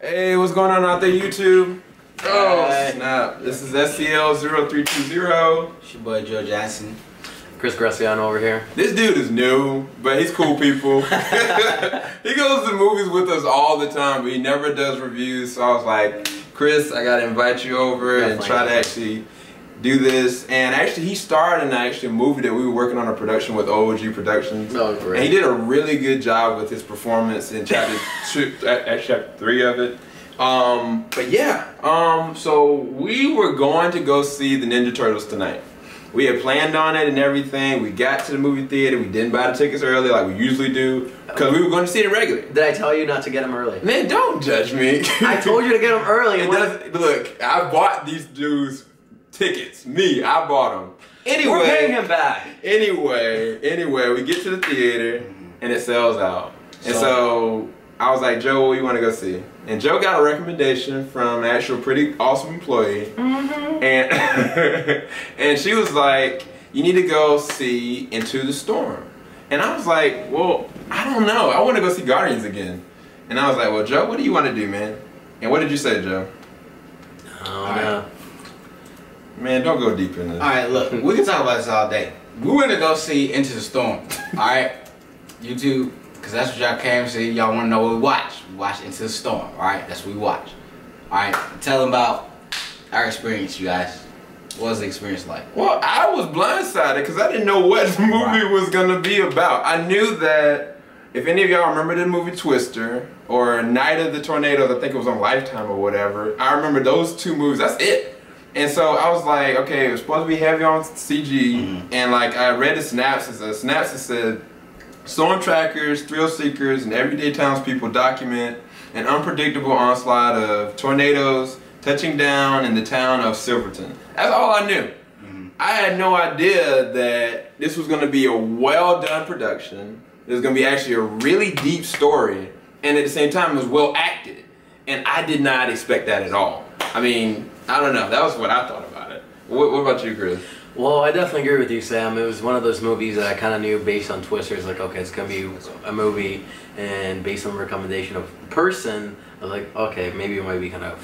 Hey, what's going on out there, YouTube? Oh, snap. This is SCL0320. It's your boy Joe Jackson. Chris Graciano over here. This dude is new, but he's cool, people. He goes to movies with us all the time, but he never does reviews. So I was like, Chris, I gotta invite you over and try to actually do this. And actually, he starred in a movie that we were working on a production with OG Productions. Oh, great. And he did a really good job with his performance in chapter 3 of it. But yeah, so we were going to go see the Ninja Turtles tonight. We had planned on it and everything. We got to the movie theater. We didn't buy the tickets early like we usually do because we were going to see it regularly. Did I tell you not to get them early? Man, don't judge me. I told you to get them early. Look, I bought these dudes tickets. I bought them. Anyway, we're paying him back. Anyway, we get to the theater and it sells out. And so I was like, Joe, what do you want to go see? And Joe got a recommendation from an actual pretty awesome employee. And and she was like, you need to go see Into the Storm. And I was like, well, I don't know. I want to go see Guardians again. And I was like, well, Joe, what do you want to do, man? And what did you say, Joe? Oh, no. Man, don't go deep in this. Alright, look, we can talk about this all day. We went to go see Into the Storm. Alright? YouTube, because that's what y'all came to see. Y'all want to know what we watch. We watch Into the Storm. Alright? That's what we watch. Alright? Tell them about our experience, you guys. What was the experience like? Well, I was blindsided because I didn't know what the movie was going to be about. I knew that, if any of y'all remember the movie Twister or Night of the Tornadoes, I think it was on Lifetime or whatever. I remember those two movies. That's it. And so I was like, okay, it was supposed to be heavy on CG. And like, I read the synopsis. The synopsis said, storm trackers, thrill seekers, and everyday townspeople document an unpredictable onslaught of tornadoes touching down in the town of Silverton. That's all I knew. I had no idea that this was going to be a well-done production. It was going to be actually a really deep story, and at the same time, it was well acted. And I did not expect that at all. I mean, I don't know. That was what I thought about it. What about you, Chris? Well, I definitely agree with you, Sam. It was one of those movies that I kind of knew based on Twister. It's like, okay, it's going to be a movie, and based on the recommendation of a person, I was like, okay, maybe it might be kind of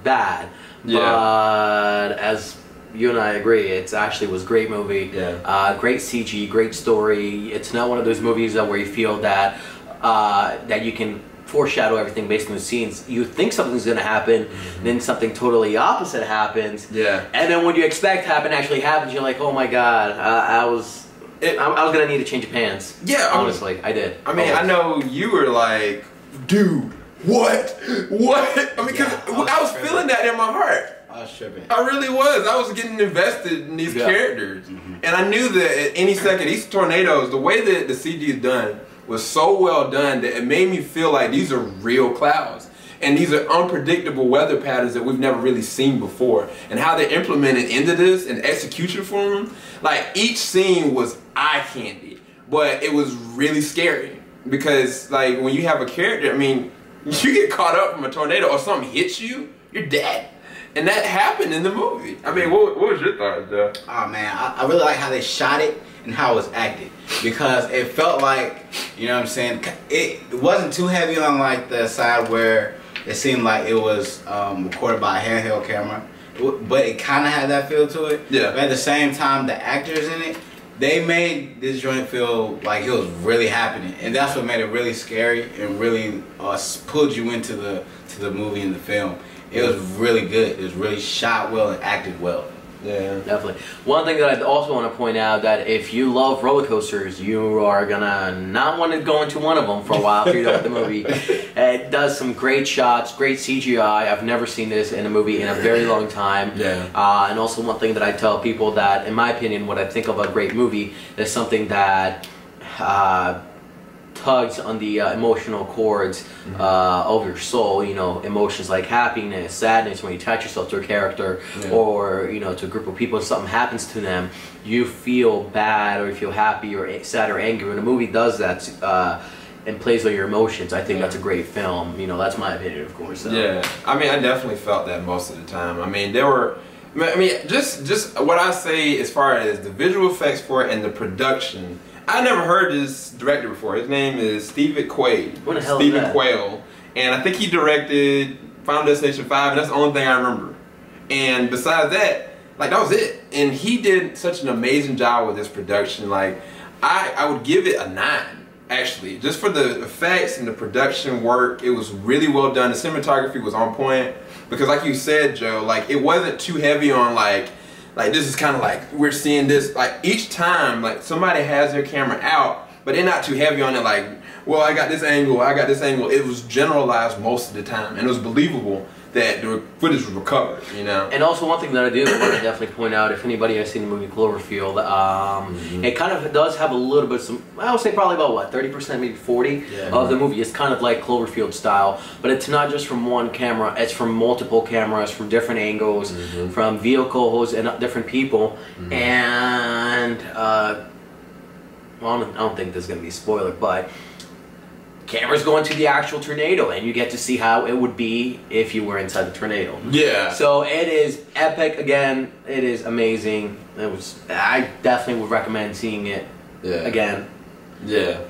bad. Yeah. But as you and I agree, it actually was a great movie. Yeah. Great CG, great story. It's not one of those movies where you feel that that you can foreshadow everything based on the scenes. You think something's going to happen, then something totally opposite happens. Yeah. And then what you expect actually happens. You're like, oh my god, I was going to need a change of pants. Yeah. Honestly, I did. I mean, I know you were like, dude, what? I mean, because I was feeling that in my heart. I was tripping. I really was. I was getting invested in these characters. And I knew that at any second, these tornadoes, the way that the CG is done was so well done that it made me feel like these are real clouds. And these are unpredictable weather patterns that we've never really seen before. And how they're implemented into this and execution for them, like each scene was eye candy. But it was really scary. Because like when you have a character, I mean, you get caught up from a tornado or something hits you, you're dead. And that happened in the movie. I mean, what was your thoughts, Joe? Oh man, I really like how they shot it and how it was acted. Because it felt like, you know what I'm saying, it wasn't too heavy on like the side where it seemed like it was recorded by a handheld camera. But it kind of had that feel to it. Yeah. But at the same time, the actors in it, they made this joint feel like it was really happening. And that's what made it really scary and really pulled you into the movie and the film. It was really good. It was really shot well and acted well. Yeah. Definitely. One thing that I also want to point out that if you love roller coasters, you are gonna not want to go into one of them for a while after you're done with the movie. It does some great shots, great CGI. I've never seen this in a movie in a very long time. Yeah. And also one thing that I tell people that, in my opinion, what I think of a great movie is something that tugs on the emotional chords of your soul. You know, emotions like happiness, sadness, when you attach yourself to a character or, you know, to a group of people and something happens to them, you feel bad or you feel happy or sad or angry. When a movie does that and plays on your emotions, I think that's a great film. You know, that's my opinion, of course. So. Yeah, I mean, I definitely felt that most of the time. I mean, there were, I mean, just what I say as far as the visual effects for it and the production. I never heard this director before. His name is Stephen Quaid. What the hell is that? Quayle. And I think he directed Final Destination 5, and that's the only thing I remember. And besides that, like, that was it. And he did such an amazing job with this production. Like, I would give it a 9, actually. Just for the effects and the production work, it was really well done. The cinematography was on point. Because like you said, Joe, like, it wasn't too heavy on, like this is kind of like, we're seeing this, like, each time, like, somebody has their camera out, but they're not too heavy on it, like, well, I got this angle, I got this angle. It was generalized most of the time, and it was believable that the footage was recovered, you know? And also one thing that I do want to definitely point out, if anybody has seen the movie Cloverfield, it kind of does have a little bit of some, I would say probably about what, 30%, maybe 40 of the movie. It's kind of like Cloverfield style, but it's not just from one camera, it's from multiple cameras, from different angles, from vehicles and different people. And, well, I don't think this is going to be a spoiler, but cameras go into the actual tornado, and you get to see how it would be if you were inside the tornado. Yeah. So it is epic. Again, it is amazing. I definitely would recommend seeing it again. Yeah.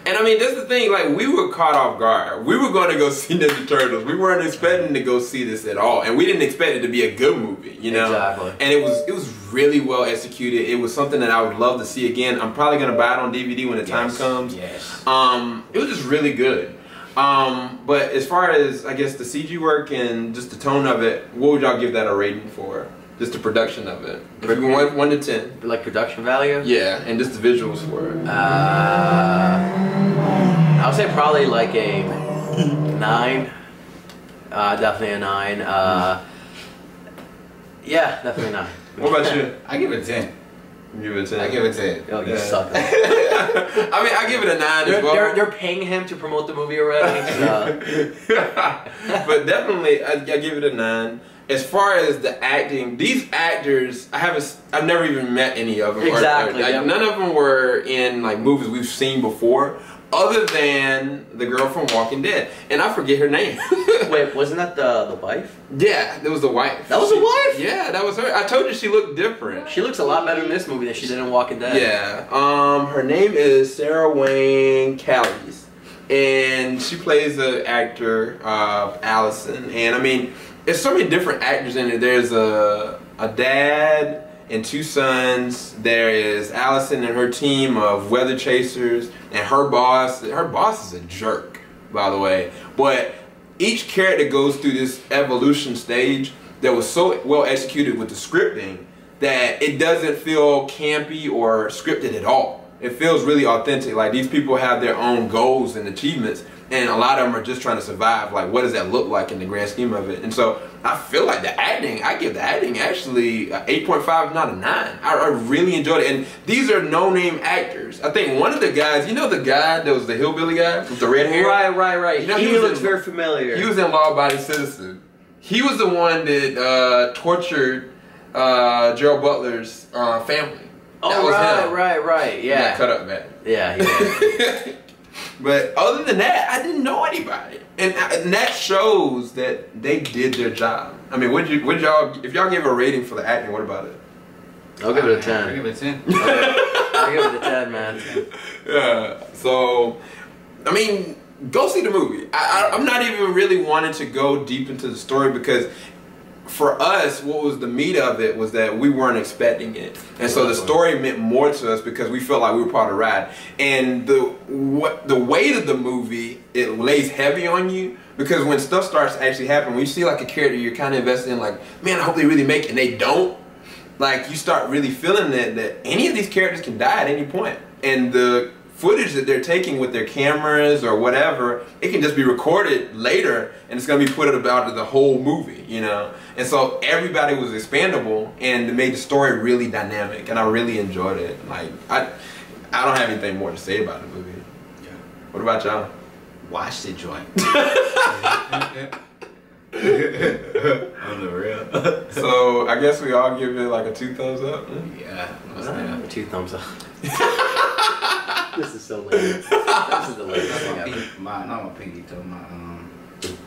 And I mean, that's the thing, like, we were caught off guard. We were going to go see Ninja Turtles. We weren't expecting to go see this at all. And we didn't expect it to be a good movie, you know? Exactly. And it was really well executed. It was something that I would love to see again. I'm probably going to buy it on DVD when the time comes. Yes. It was just really good. But as far as, I guess, the CG work and just the tone of it, what would y'all give that a rating for? Just the production of it. If you went 1 to 10. Like production value? Yeah, and just the visuals for it. I would say probably like a 9. Definitely a 9. Yeah, definitely a 9. What about you? I give it a 10. You give it a 10? I give it a 10. Oh, you suck. I mean, I give it a 9 as well. They're paying him to promote the movie already. So. But definitely, I give it a 9. As far as the acting, these actors, I've never even met any of them. Exactly. None of them were in like movies we've seen before, other than the girl from Walking Dead, and I forget her name. Wait, wasn't that the wife? Yeah, that was the wife. That was the wife? Yeah, that was her. I told you she looked different. She looks a lot better in this movie than she did in Walking Dead. Yeah. Her name is Sarah Wayne Callies, and she plays the actor Allison. And I mean, there's so many different actors in it. There's a dad and 2 sons. There is Allison and her team of weather chasers, and her boss. Her boss is a jerk, by the way. But each character goes through this evolution stage that was so well executed with the scripting that it doesn't feel campy or scripted at all. It feels really authentic. Like, these people have their own goals and achievements, and a lot of them are just trying to survive. Like, what does that look like in the grand scheme of it? And so I feel like the acting, I give the acting actually a 8.5, if not a 9. I really enjoyed it. And these are no-name actors. I think one of the guys, you know the guy that was the hillbilly guy with the red hair? Right. You know, he looks very familiar. He was in Law Abiding Citizen. He was the one that tortured Gerald Butler's family. That was him. Right. He Yeah. got cut up, man. Yeah, he did. But other than that, I didn't know anybody, and that shows that they did their job. I mean, would y'all, if y'all gave a rating for the acting, what about it? I'll give it a 10. I'll give it a 10. I'll give it a 10, man. Yeah. So, I mean, go see the movie. I'm not even really wanting to go deep into the story, because for us, what was the meat of it was that we weren't expecting it. And so the story meant more to us because we felt like we were part of the ride. And the weight of the movie, it lays heavy on you, because when stuff starts to actually happen, when you see like a character you're kind of invested in, like, man, I hope they really make it, and they don't, like, you start really feeling that any of these characters can die at any point. And the footage that they're taking with their cameras or whatever, it can just be recorded later, and it's going to be put about the whole movie, you know? And so everybody was expandable, and it made the story really dynamic, and I really enjoyed it. Like, I don't have anything more to say about the movie. Yeah. What about y'all? Watch the joint. On the real. So I guess we all give it like a 2 thumbs up. Yeah. 2 thumbs up. This is so lame. This is the latest thing ever. Not my pinky toe, my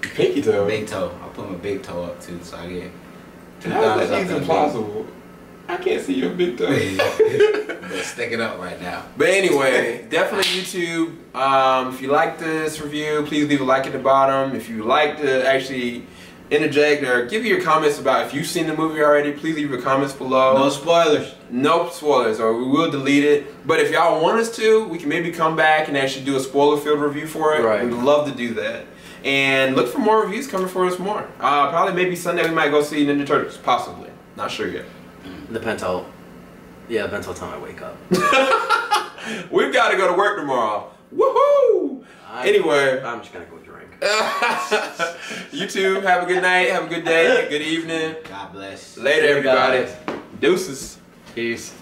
Pinky toe. big toe. I put my big toe up too, so I get 2 How is thumbs that up. even and plausible? I can't see your big toe. But stick it up right now. But anyway, definitely YouTube. If you like this review, please leave a like at the bottom. If you like to actually interject or give your comments about if you've seen the movie already, please leave your comments below. No spoilers. No spoilers, or we will delete it. But if y'all want us to, we can maybe come back and actually do a spoiler-filled review for it. Right. We'd love to do that. And look for more reviews coming for us more. Probably maybe Sunday we might go see Ninja Turtles. Possibly. Not sure yet. Depends how time I wake up. We've got to go to work tomorrow. Woohoo! Anyway. I'm just gonna go drink. YouTube, have a good night, have a good day, good evening. God bless. Later, everybody. Deuces. Peace.